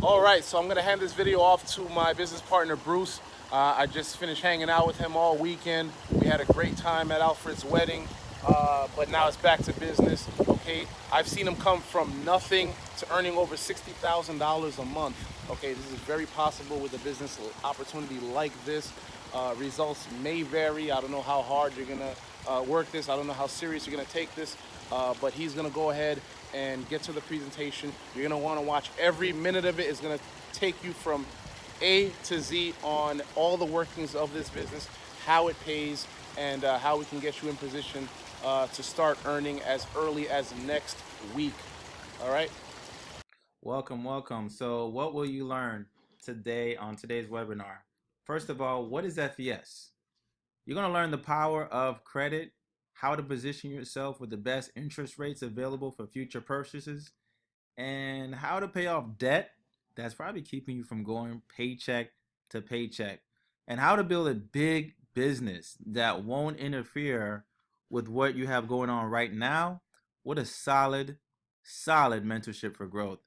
All right, so I'm gonna hand this video off to my business partner, Bruce. I just finished hanging out with him all weekend. We had a great time at Alfred's wedding, but now it's back to business, okay? I've seen him come from nothing to earning over $60,000 a month, okay? This is very possible with a business opportunity like this. Results may vary. I don't know how hard you're gonna work this. I don't know how serious you're gonna take this, but he's gonna go ahead and get to the presentation. You're gonna wanna watch every minute of it. It's gonna take you from A to Z on all the workings of this business, how it pays, and how we can get you in position to start earning as early as next week. All right? Welcome. So what will you learn today on today's webinar? First of all, what is FES? You're going to learn the power of credit, how to position yourself with the best interest rates available for future purchases, and how to pay off debt that's probably keeping you from going paycheck to paycheck, and how to build a big business that won't interfere with what you have going on right now. What a solid mentorship for growth.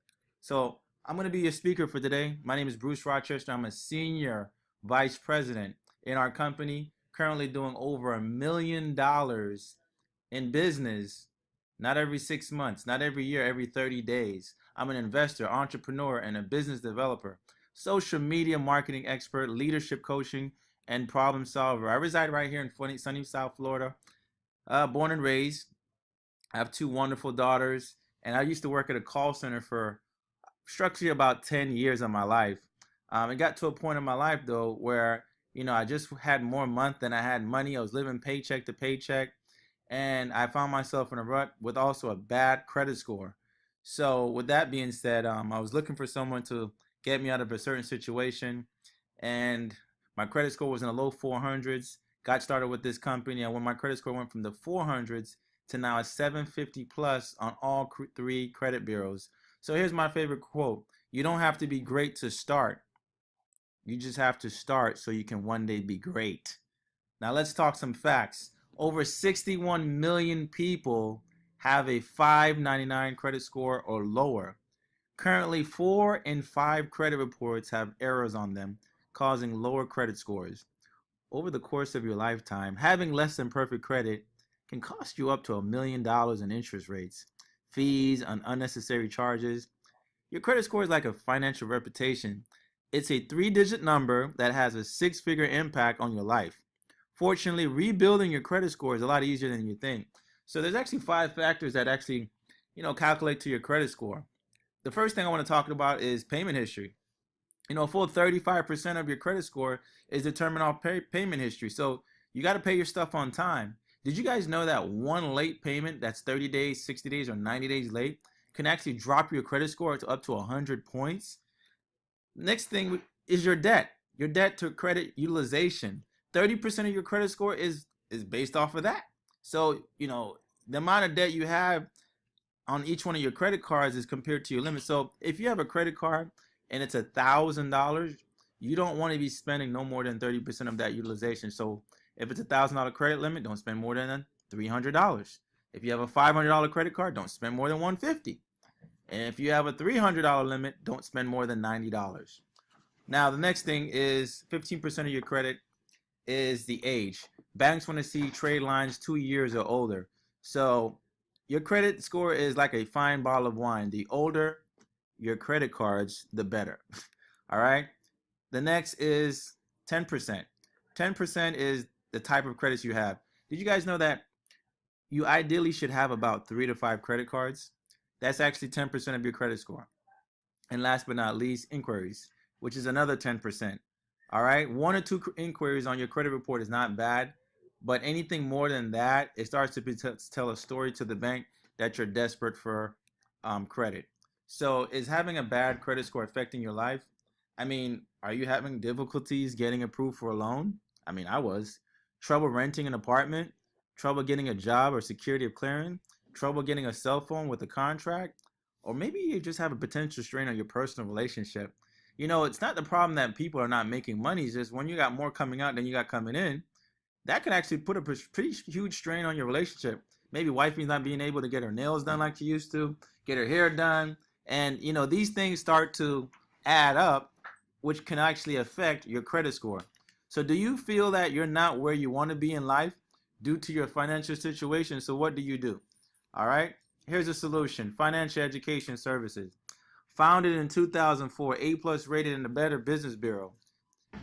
So I'm going to be your speaker for today. My name is Bruce Rochester. I'm a senior vice president in our company, currently doing over $1 million in business, not every 6 months, not every year, every 30 days. I'm an investor, entrepreneur, and a business developer, social media marketing expert, leadership coaching, and problem solver. I reside right here in sunny South Florida, born and raised. I have two wonderful daughters, and I used to work at a call center for structurally about 10 years of my life. It got to a point in my life though where I just had more month than I had money. I was living paycheck to paycheck, and I found myself in a rut with also a bad credit score. So with that being said, I was looking for someone to get me out of a certain situation, and my credit score was in the low 400s. Got started with this company, and when my credit score went from the 400s to now a 750 plus on all three credit bureaus. So here's my favorite quote: you don't have to be great to start. You just have to start so you can one day be great. Now let's talk some facts. Over 61 million people have a 599 credit score or lower. Currently, 4 in 5 credit reports have errors on them, causing lower credit scores. Over the course of your lifetime, having less than perfect credit can cost you up to $1 million in interest rates, fees, and unnecessary charges. Your credit score is like a financial reputation. It's a 3-digit number that has a 6-figure impact on your life. Fortunately, rebuilding your credit score is a lot easier than you think. So there's actually 5 factors that actually, calculate to your credit score. The first thing I want to talk about is payment history. A full 35% of your credit score is determined off payment history. So you got to pay your stuff on time. Did you guys know that one late payment that's 30 days, 60 days, or 90 days late can actually drop your credit score to up to 100 points? Next thing is your debt. Your debt to credit utilization. 30% of your credit score is based off of that. So, the amount of debt you have on each one of your credit cards is compared to your limit. So if you have a credit card and it's $1,000, you don't want to be spending no more than 30% of that utilization. So if it's $1,000 credit limit, don't spend more than $300. If you have a $500 credit card, don't spend more than $150. And if you have a $300 limit, don't spend more than $90. Now, the next thing is 15% of your credit is the age. Banks want to see trade lines 2 years or older. So your credit score is like a fine bottle of wine. The older your credit cards, the better. All right. The next is 10%. 10% is the type of credits you have. Did you guys know that you ideally should have about 3 to 5 credit cards? That's actually 10% of your credit score. And last but not least, inquiries, which is another 10%. All right. 1 or 2 inquiries on your credit report is not bad, but anything more than that, it starts to tell a story to the bank that you're desperate for credit. So is having a bad credit score affecting your life? I mean, are you having difficulties getting approved for a loan? I mean, I was. Trouble renting an apartment? Trouble getting a job or security of clearing? Trouble getting a cell phone with a contract? Or maybe you just have a potential strain on your personal relationship. It's not the problem that people are not making money. It's just when you got more coming out than you got coming in, that can actually put a pretty huge strain on your relationship. Maybe wifey's not being able to get her nails done like she used to, get her hair done. And, these things start to add up, which can actually affect your credit score. So do you feel that you're not where you want to be in life due to your financial situation? So what do? All right, here's a solution. Financial education services. Founded in 2004, A plus rated in the Better Business Bureau.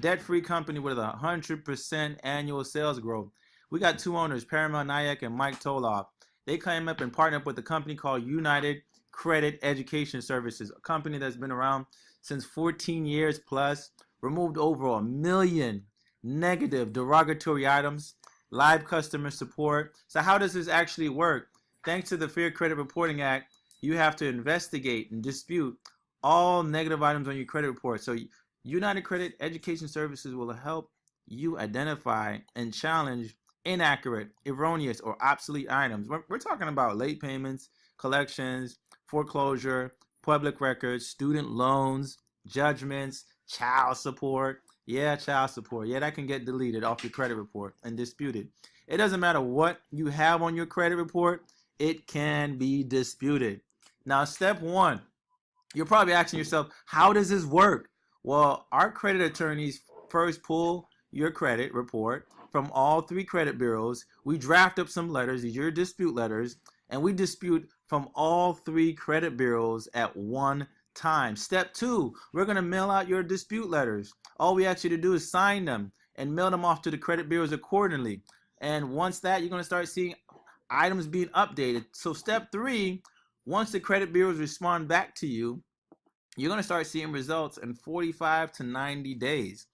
Debt-free company with 100% annual sales growth. We got two owners, Paramount Nayak and Mike Toloff. They came up and partnered up with a company called United Credit Education Services, a company that's been around since 14 years plus, removed over 1 million negative derogatory items, live customer support. So how does this actually work? Thanks to the Fair Credit Reporting Act, you have to investigate and dispute all negative items on your credit report. So United Credit Education Services will help you identify and challenge inaccurate, erroneous, or obsolete items. We're talking about late payments, collections, foreclosure, public records, student loans, judgments, child support. Yeah, child support. Yeah, that can get deleted off your credit report and disputed. It doesn't matter what you have on your credit report, it can be disputed. Now, step one, you're probably asking yourself, how does this work? Well, our credit attorneys first pull your credit report from all three credit bureaus. We draft up some letters, these are your dispute letters, and we dispute from all three credit bureaus at one time. Step two, we're going to mail out your dispute letters. All we ask you to do is sign them and mail them off to the credit bureaus accordingly. And once that, you're going to start seeing items being updated. So step three, once the credit bureaus respond back to you, you're going to start seeing results in 45 to 90 days.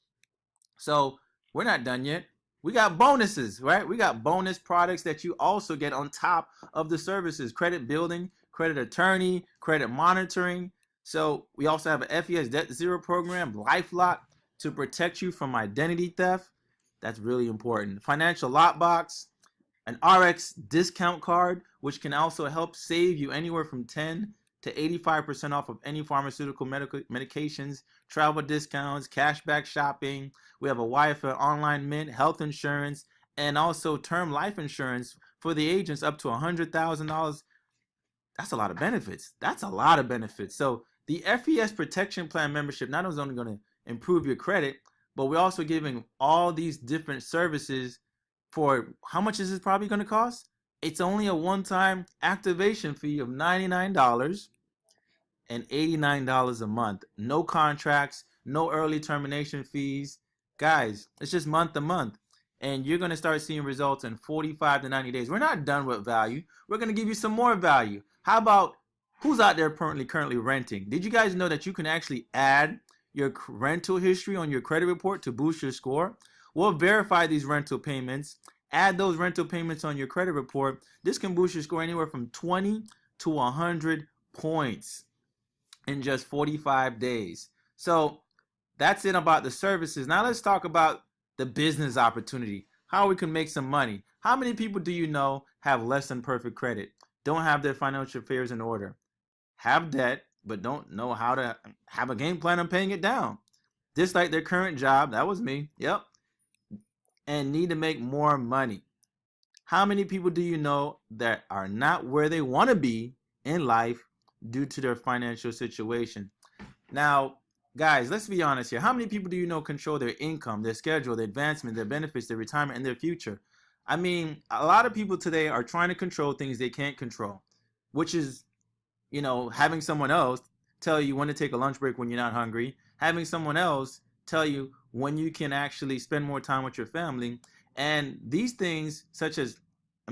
So we're not done yet. We got bonuses, right? We got bonus products that you also get on top of the services: credit building, credit attorney, credit monitoring. So we also have an FES Debt Zero program, LifeLock, to protect you from identity theft. That's really important. Financial Lockbox, an RX discount card, which can also help save you anywhere from 10 to 85% off of any pharmaceutical medications, travel discounts, cashback shopping. We have a Wi-Fi online mint, health insurance, and also term life insurance for the agents up to $100,000. That's a lot of benefits. That's a lot of benefits. So the FES Protection Plan membership not only going to improve your credit, but we're also giving all these different services for how much is this probably going to cost? It's only a one-time activation fee of $99 and $89 a month. No contracts, no early termination fees. Guys, it's just month to month. And you're going to start seeing results in 45 to 90 days. We're not done with value. We're going to give you some more value. How about who's out there currently renting? Did you guys know that you can actually add your rental history on your credit report to boost your score? We'll verify these rental payments, add those rental payments on your credit report. This can boost your score anywhere from 20 to 100 points in just 45 days. So that's it about the services. Now let's talk about the business opportunity, how we can make some money. How many people do you know have less than perfect credit, don't have their financial affairs in order, have debt, but don't know how to have a game plan on paying it down, dislike their current job? That was me. Yep. And need to make more money. How many people do you know that are not where they want to be in life due to their financial situation? Now, guys, let's be honest here. How many people do you know control their income, their schedule, their advancement, their benefits, their retirement, and their future? I mean, a lot of people today are trying to control things they can't control, which is, having someone else tell you when to take a lunch break when you're not hungry, having someone else tell you when you can actually spend more time with your family. And these things, such as,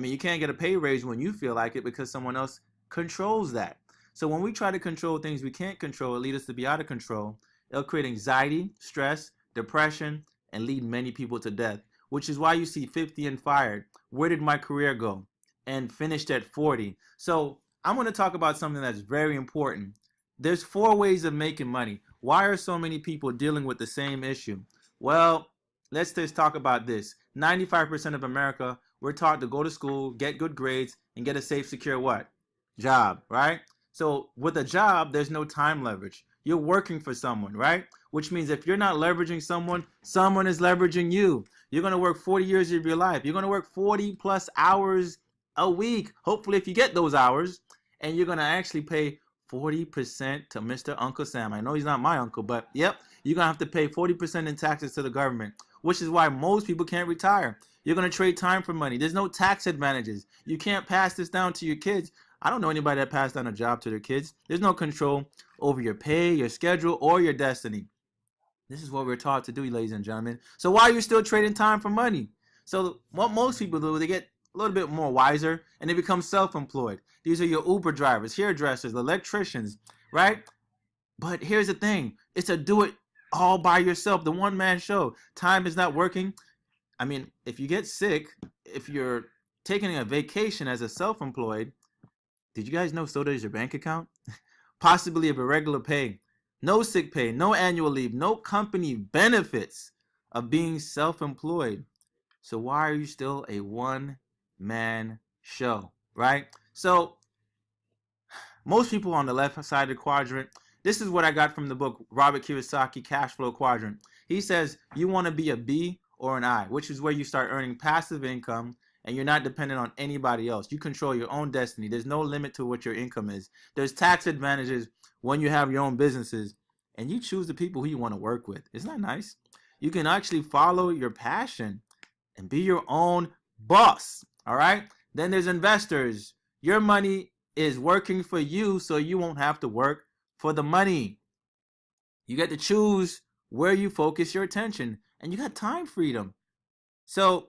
you can't get a pay raise when you feel like it because someone else controls that. So when we try to control things we can't control, it leads us to be out of control. It'll create anxiety, stress, depression, and lead many people to death, which is why you see 50 and fired. Where did my career go? And finished at 40. So I'm going to talk about something that's very important. There's 4 ways of making money. Why are so many people dealing with the same issue? Well, let's just talk about this. 95% of America, we're taught to go to school, get good grades, and get a safe, secure what? Job, right? So with a job, there's no time leverage. You're working for someone, right? Which means if you're not leveraging someone, someone is leveraging you. You're going to work 40 years of your life. You're going to work 40 plus hours a week. Hopefully, if you get those hours, and you're going to actually pay 40% to Mr. Uncle Sam. I know he's not my uncle, but yep, you're going to have to pay 40% in taxes to the government, which is why most people can't retire. You're going to trade time for money. There's no tax advantages. You can't pass this down to your kids. I don't know anybody that passed down a job to their kids. There's no control over your pay, your schedule, or your destiny. This is what we're taught to do, ladies and gentlemen. So why are you still trading time for money? So what most people do, they get a little bit more wiser and they become self-employed. These are your Uber drivers, hairdressers, electricians, right? But here's the thing. It's a do it all by yourself, the one-man show. Time is not working. I mean, if you get sick, if you're taking a vacation as a self-employed, did you guys know so does your bank account? Possibly of irregular pay. No sick pay, no annual leave, no company benefits of being self-employed. So why are you still a one-man show, right? So most people on the left side of the quadrant, this is what I got from the book, Robert Kiyosaki, Cash Flow Quadrant. He says you want to be a B or an I, which is where you start earning passive income and you're not dependent on anybody else. You control your own destiny. There's no limit to what your income is. There's tax advantages when you have your own businesses and you choose the people who you want to work with. Isn't that nice? You can actually follow your passion and be your own boss. All right. Then there's investors. Your money is working for you, so you won't have to work for the money. You get to choose where you focus your attention, and you got time freedom. So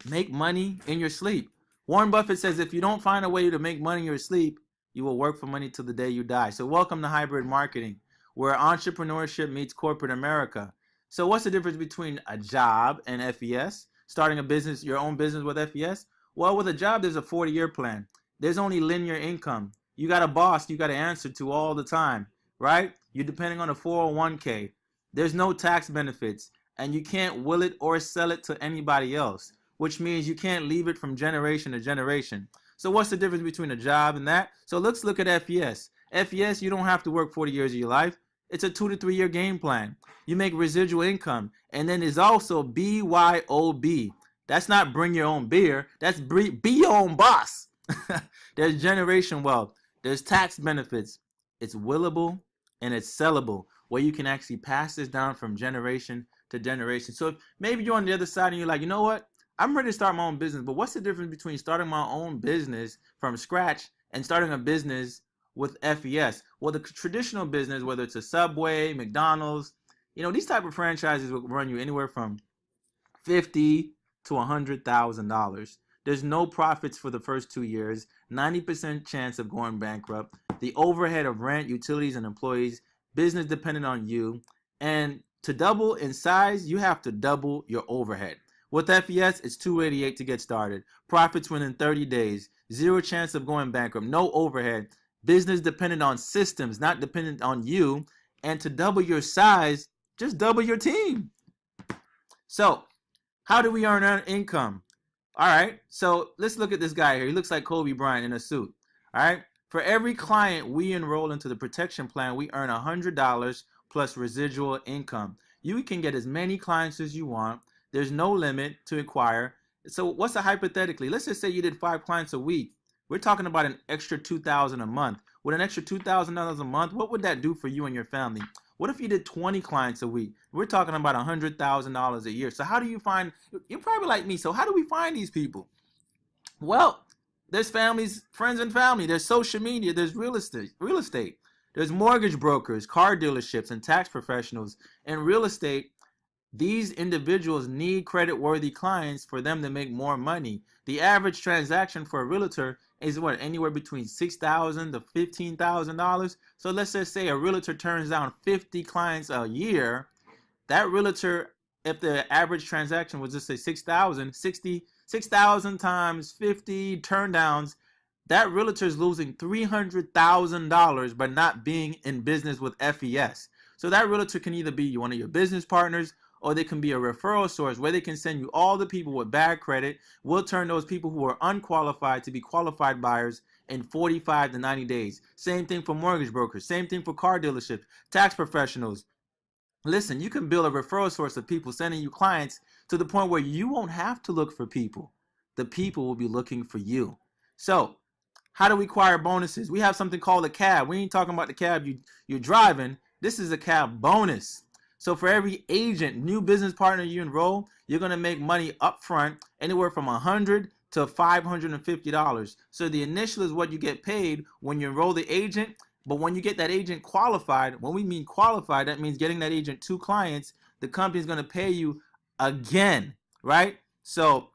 make money in your sleep. Warren Buffett says if you don't find a way to make money in your sleep, you will work for money till the day you die. So welcome to hybrid marketing, where entrepreneurship meets corporate America. So what's the difference between a job and FES? Starting a business, your own business with FES? Well, with a job, there's a 40-year plan. There's only linear income. You got a boss you got to answer to all the time, right? You're depending on a 401k. There's no tax benefits, and you can't will it or sell it to anybody else, which means you can't leave it from generation to generation. So what's the difference between a job and that? So let's look at FES. FES, you don't have to work 40 years of your life. It's a 2 to 3 year game plan. You make residual income. And then there's also BYOB. That's not bring your own beer. That's be your own boss. There's generation wealth. There's tax benefits. It's willable and it's sellable, where you can actually pass this down from generation to generation. So if maybe you're on the other side and you're like, you know what? I'm ready to start my own business, but what's the difference between starting my own business from scratch and starting a business with FES? Well, the traditional business, whether it's a Subway, McDonald's, these type of franchises will run you anywhere from $50,000 to $100,000. There's no profits for the first 2 years, 90% chance of going bankrupt, the overhead of rent, utilities, and employees, business dependent on you, and to double in size, you have to double your overhead. With FES, it's $288 to get started. Profits within 30 days. Zero chance of going bankrupt. No overhead. Business dependent on systems, not dependent on you. And to double your size, just double your team. So, how do we earn our income? All right, so let's look at this guy here. He looks like Kobe Bryant in a suit. All right, for every client we enroll into the protection plan, we earn $100 plus residual income. You can get as many clients as you want. There's no limit to acquire. So what's a hypothetically? Let's just say you did 5 clients a week. We're talking about an extra $2,000 a month. With an extra $2,000 a month, what would that do for you and your family? What if you did 20 clients a week? We're talking about $100,000 a year. So how do you find, you're probably like me, so how do we find these people? Well, there's families, friends and family, there's social media, there's real estate. There's mortgage brokers, car dealerships, and tax professionals. In real estate, these individuals need credit-worthy clients for them to make more money. The average transaction for a realtor is what, anywhere between $6,000 to $15,000. So let's just say a realtor turns down 50 clients a year. That realtor, if the average transaction was just say 6,000 times 50 turndowns, that realtor is losing $300,000 by not being in business with FES. So that realtor can either be one of your business partners, or they can be a referral source where they can send you all the people with bad credit. We'll turn those people who are unqualified to be qualified buyers in 45 to 90 days. Same thing for mortgage brokers. Same thing for car dealerships, tax professionals. Listen, you can build a referral source of people sending you clients to the point where you won't have to look for people. The people will be looking for you. So How do we acquire bonuses? We have something called a cab. We ain't talking about the cab you're driving. This is a cab bonus. So for every agent, new business partner you enroll, you're gonna make money up front, anywhere from $100 to $550. So the initial is what you get paid when you enroll the agent. But when you get that agent qualified, when we mean qualified, that means getting that agent 2 clients, the company's gonna pay you again, right? So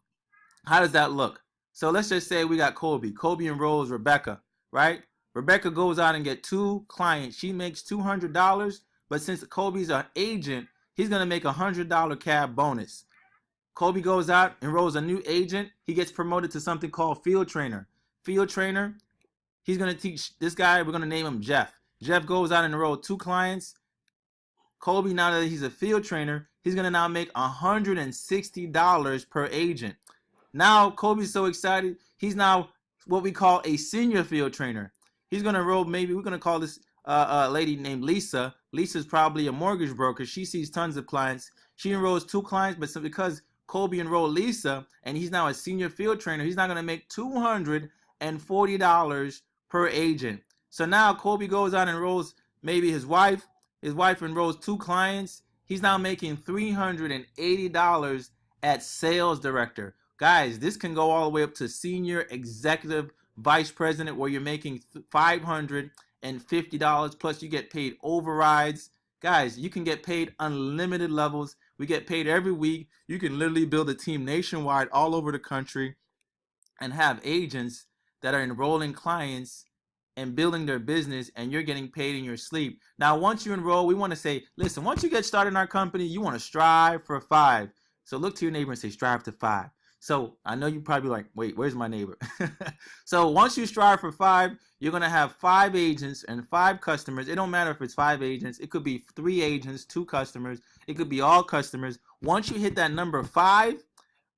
how does that look? So let's just say we got Kobe. Kobe enrolls Rebecca, right? Rebecca goes out and get 2 clients. She makes $200, but since Kobe's an agent, he's gonna make $100 cab bonus. Kobe goes out, enrolls a new agent. He gets promoted to something called field trainer. Field trainer, he's gonna teach this guy. We're gonna name him Jeff. Jeff goes out and enrolls 2 clients. Kobe, now that he's a field trainer, he's gonna now make $160 per agent. Now Kobe's so excited, he's now what we call a senior field trainer. He's gonna enroll, maybe we're gonna call this lady named Lisa. Lisa's probably a mortgage broker. She sees tons of clients. She enrolls 2 clients, but because Kobe enrolled Lisa and he's now a senior field trainer, he's not gonna make $240 per agent. So now Kobe goes out and enrolls maybe his wife. His wife enrolls 2 clients. He's now making $380 at sales director. Guys, this can go all the way up to senior executive vice president, where you're making $550 plus you get paid overrides. Guys, you can get paid unlimited levels. We get paid every week. You can literally build a team nationwide all over the country and have agents that are enrolling clients and building their business, and you're getting paid in your sleep. Now, once you enroll, we want to say, listen, once you get started in our company, you want to strive for 5. So look to your neighbor and say, strive to 5. So I know you probably like, wait, where's my neighbor? So once you strive for 5, you're going to have 5 agents and 5 customers. It don't matter if it's 5 agents. It could be 3 agents, 2 customers. It could be all customers. Once you hit that number 5,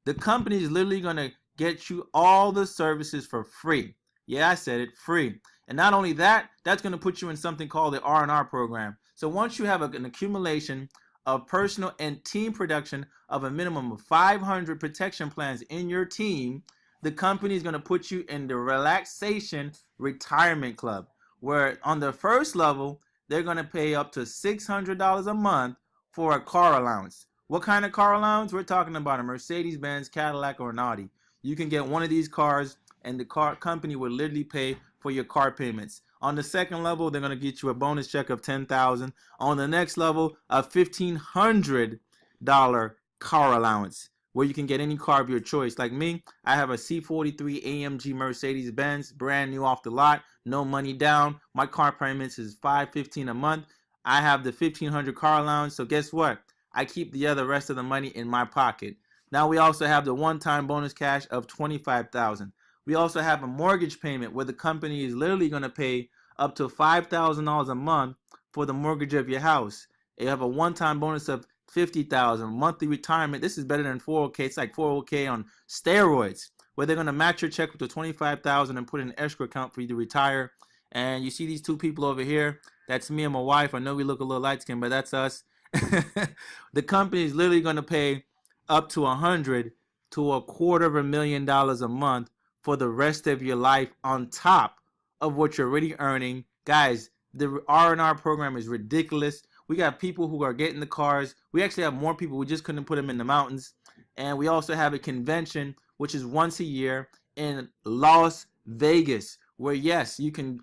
the company is literally going to get you all the services for free. Yeah, I said it, free. And not only that, that's going to put you in something called the R&R program. So once you have an accumulation of personal and team production of a minimum of 500 protection plans in your team, the company is going to put you in the relaxation retirement club, where on the first level, they're going to pay up to $600 a month for a car allowance. What kind of car allowance? We're talking about a Mercedes-Benz, Cadillac, or an Audi. You can get one of these cars, and the car company will literally pay for your car payments. On the second level, they're going to get you a bonus check of $10,000. On the next level, a $1,500 car allowance, where you can get any car of your choice. Like me, I have a C43 AMG Mercedes-Benz, brand new off the lot, no money down. My car payments is $515 a month. I have the $1,500 car allowance, so guess what? I keep the rest of the money in my pocket. Now we also have the one-time bonus cash of $25,000. We also have a mortgage payment where the company is literally going to pay up to $5,000 a month for the mortgage of your house. You have a one-time bonus of $50,000. Monthly retirement. This is better than 401k. It's like 401k on steroids, where they're going to match your check with the $25,000 and put in an escrow account for you to retire. And you see these 2 people over here. That's me and my wife. I know we look a little light-skinned, but that's us. The company is literally going to pay up to $100,000 to $250,000 a month for the rest of your life, on top of what you're already earning. Guys, the R&R program is ridiculous. We got people who are getting the cars. We actually have more people. We just couldn't put them in the mountains. And we also have a convention, which is once a year in Las Vegas, where, yes, you can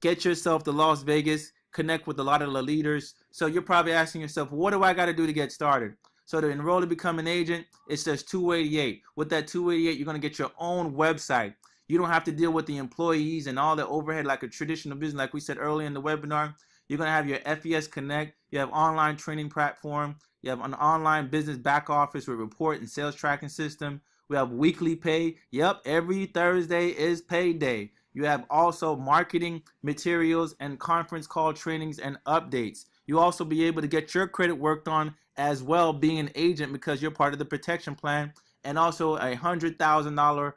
get yourself to Las Vegas, connect with a lot of the leaders. So you're probably asking yourself, what do I got to do to get started? So to enroll to become an agent, it's just $288. With that $288, you're going to get your own website. You don't have to deal with the employees and all the overhead like a traditional business, like we said earlier in the webinar. You're going to have your FES Connect. You have online training platform. You have an online business back office with report and sales tracking system. We have weekly pay. Yep, every Thursday is payday. You have also marketing materials and conference call trainings and updates. You also be able to get your credit worked on as well, being an agent, because you're part of the protection plan, and also a $100,000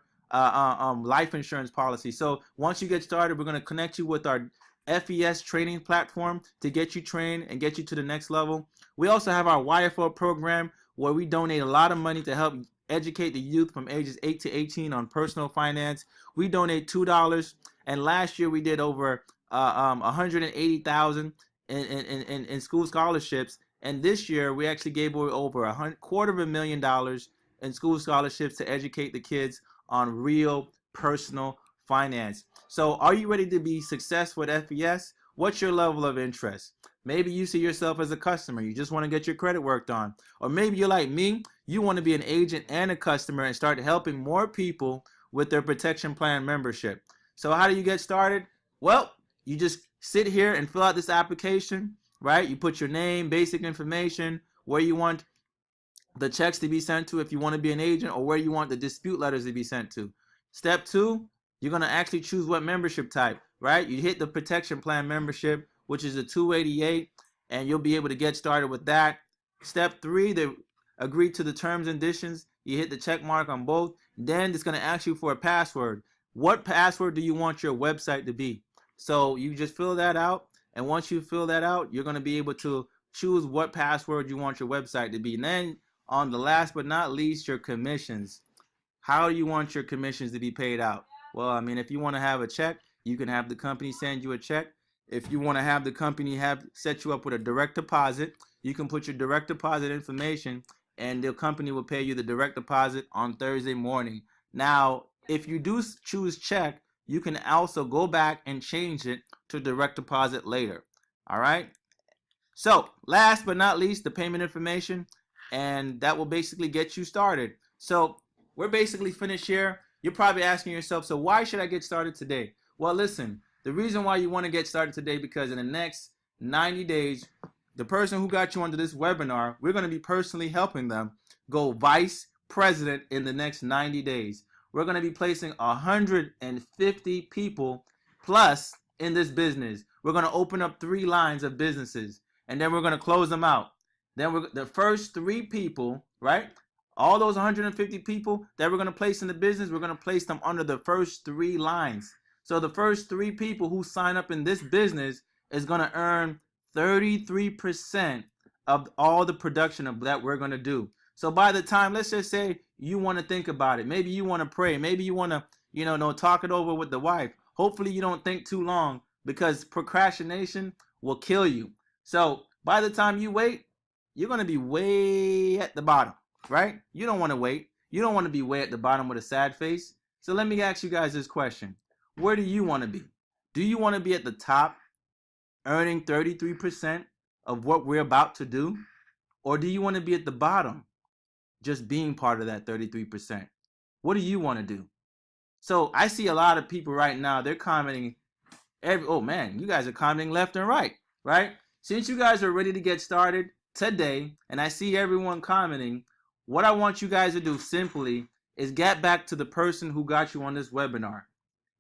life insurance policy. So once you get started, we're going to connect you with our FES training platform to get you trained and get you to the next level. We also have our YFL program, where we donate a lot of money to help educate the youth from ages 8 to 18 on personal finance. We donate $2, And last year we did over 180,000 in school scholarships. And this year we actually gave away over $250,000 in school scholarships to educate the kids on real personal finance. So are you ready to be successful at FES? What's your level of interest? Maybe you see yourself as a customer. You just want to get your credit worked on. Or maybe you're like me. You want to be an agent and a customer and start helping more people with their protection plan membership. So how do you get started? Well, you just sit here and fill out this application, right? You put your name, basic information, where you want the checks to be sent to if you want to be an agent, or where you want the dispute letters to be sent to. Step 2, you're going to actually choose what membership type, right? You hit the protection plan membership, which is a 288, and you'll be able to get started with that. Step 3, they agree to the terms and conditions. You hit the check mark on both. Then it's going to ask you for a password. What password do you want your website to be? So you just fill that out, and once you fill that out, you're going to be able to choose what password you want your website to be. And then on the last but not least, your commissions. How do you want your commissions to be paid out? Well, I mean, if you want to have a check, you can have the company send you a check. If you want to have the company set you up with a direct deposit, you can put your direct deposit information, and the company will pay you the direct deposit on Thursday morning. Now, if you do choose check, you can also go back and change it to direct deposit later. All right? So, last but not least, the payment information, and that will basically get you started. So, we're basically finished here. You're probably asking yourself, so why should I get started today? Well, listen, the reason why you want to get started today, because in the next 90 days, the person who got you onto this webinar, we're going to be personally helping them go vice president in the next 90 days. We're going to be placing 150 people plus in this business. We're going to open up 3 lines of businesses, and then we're going to close them out. Then the first 3 people, right? All those 150 people that we're going to place in the business, we're going to place them under the first 3 lines. So the first 3 people who sign up in this business is going to earn 33% of all the production that we're going to do. So by the time, let's just say you want to think about it. Maybe you want to pray. Maybe you want to, talk it over with the wife. Hopefully you don't think too long, because procrastination will kill you. So by the time you wait, you're going to be way at the bottom, right? You don't want to wait. You don't want to be way at the bottom with a sad face. So let me ask you guys this question. Where do you want to be? Do you want to be at the top, earning 33% of what we're about to do? Or do you want to be at the bottom, just being part of that 33%? What do you want to do? So I see a lot of people right now, they're commenting, oh man, you guys are commenting left and right? Since you guys are ready to get started today, and I see everyone commenting, what I want you guys to do simply is get back to the person who got you on this webinar,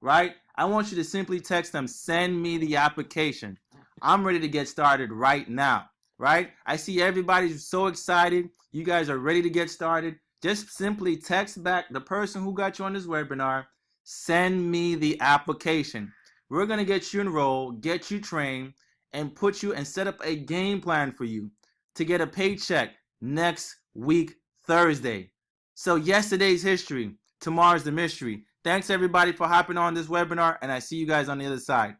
right? I want you to simply text them, send me the application. I'm ready to get started right now, right? I see everybody's so excited. You guys are ready to get started. Just simply text back the person who got you on this webinar, send me the application. We're going to get you enrolled, get you trained, and put you and set up a game plan for you to get a paycheck next week, Thursday. So yesterday's history, tomorrow's the mystery. Thanks everybody for hopping on this webinar, and I see you guys on the other side.